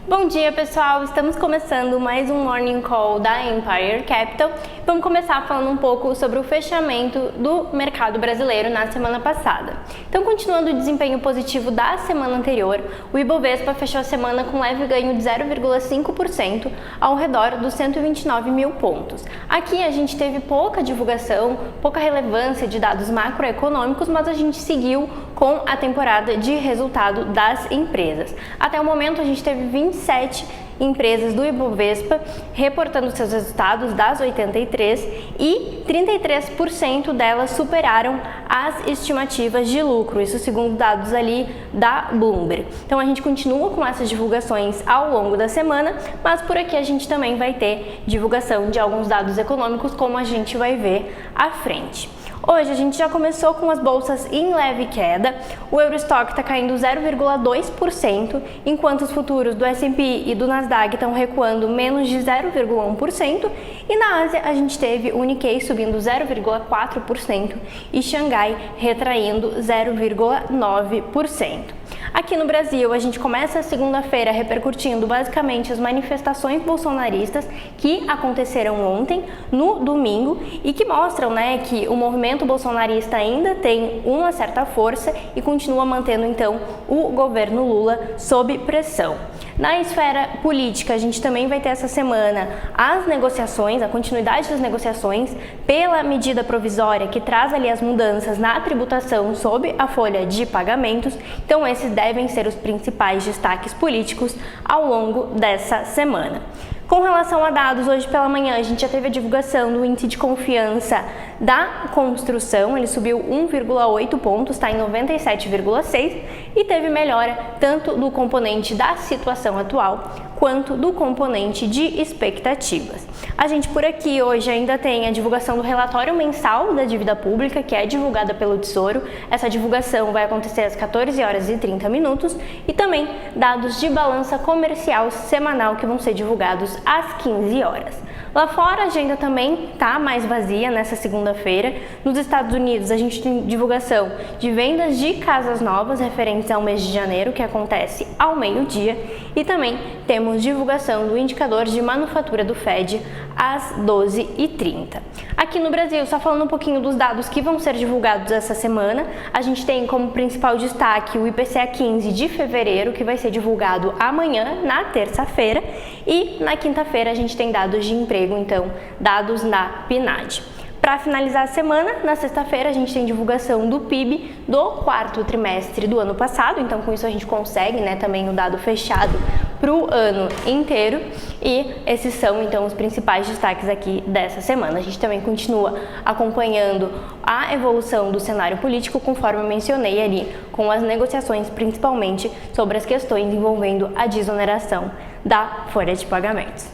Bom dia, pessoal! Estamos começando mais um Morning Call da Empire Capital. Vamos começar falando um pouco sobre o fechamento do mercado brasileiro na semana passada. Então, continuando o desempenho positivo da semana anterior, o Ibovespa fechou a semana com leve ganho de 0,5% ao redor dos 129 mil pontos. Aqui a gente teve pouca divulgação, pouca relevância de dados macroeconômicos, mas a gente seguiu com a temporada de resultado das empresas. Até o momento, a gente teve 27 empresas do Ibovespa reportando seus resultados das 83 e 33% delas superaram as estimativas de lucro, isso segundo dados ali da Bloomberg. Então a gente continua com essas divulgações ao longo da semana, mas por aqui a gente também vai ter divulgação de alguns dados econômicos, como a gente vai ver à frente. Hoje a gente já começou com as bolsas em leve queda, o Eurostock está caindo 0,2%, enquanto os futuros do S&P e do Nasdaq estão recuando menos de 0,1%, e na Ásia a gente teve o Nikkei subindo 0,4% e Xangai retraindo 0,9%. Aqui no Brasil, a gente começa a segunda-feira repercutindo basicamente as manifestações bolsonaristas que aconteceram ontem, no domingo, e que mostram, que o movimento bolsonarista ainda tem uma certa força e continua mantendo, então, o governo Lula sob pressão. Na esfera política, a gente também vai ter essa semana as negociações, a continuidade das negociações pela medida provisória que traz ali as mudanças na tributação sob a folha de pagamentos. Então, esses devem ser os principais destaques políticos ao longo dessa semana. Com relação a dados, hoje pela manhã a gente já teve a divulgação do índice de confiança da construção, ele subiu 1,8 pontos, está em 97,6 e teve melhora tanto do componente da situação atual quanto do componente de expectativas. A gente por aqui hoje ainda tem a divulgação do relatório mensal da dívida pública, que é divulgada pelo Tesouro. Essa divulgação vai acontecer às 14 horas e 30 minutos e também dados de balança comercial semanal que vão ser divulgados às 15 horas. Lá fora a agenda também está mais vazia nessa segunda-feira. Nos Estados Unidos a gente tem divulgação de vendas de casas novas referentes ao mês de janeiro, que acontece ao meio-dia, e também temos divulgação do indicador de manufatura do Fed às 12h30. Aqui no Brasil, só falando um pouquinho dos dados que vão ser divulgados essa semana, a gente tem como principal destaque o IPCA 15 de fevereiro, que vai ser divulgado amanhã, na terça-feira, e na quinta-feira a gente tem dados de emprego, então dados da PNAD. Para finalizar a semana, na sexta-feira a gente tem divulgação do PIB do quarto trimestre do ano passado, então com isso a gente consegue também o dado fechado para o ano inteiro, e esses são então os principais destaques aqui dessa semana. A gente também continua acompanhando a evolução do cenário político, conforme eu mencionei ali, com as negociações principalmente sobre as questões envolvendo a desoneração da folha de pagamentos.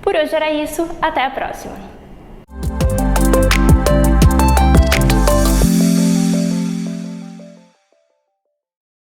Por hoje era isso, até a próxima!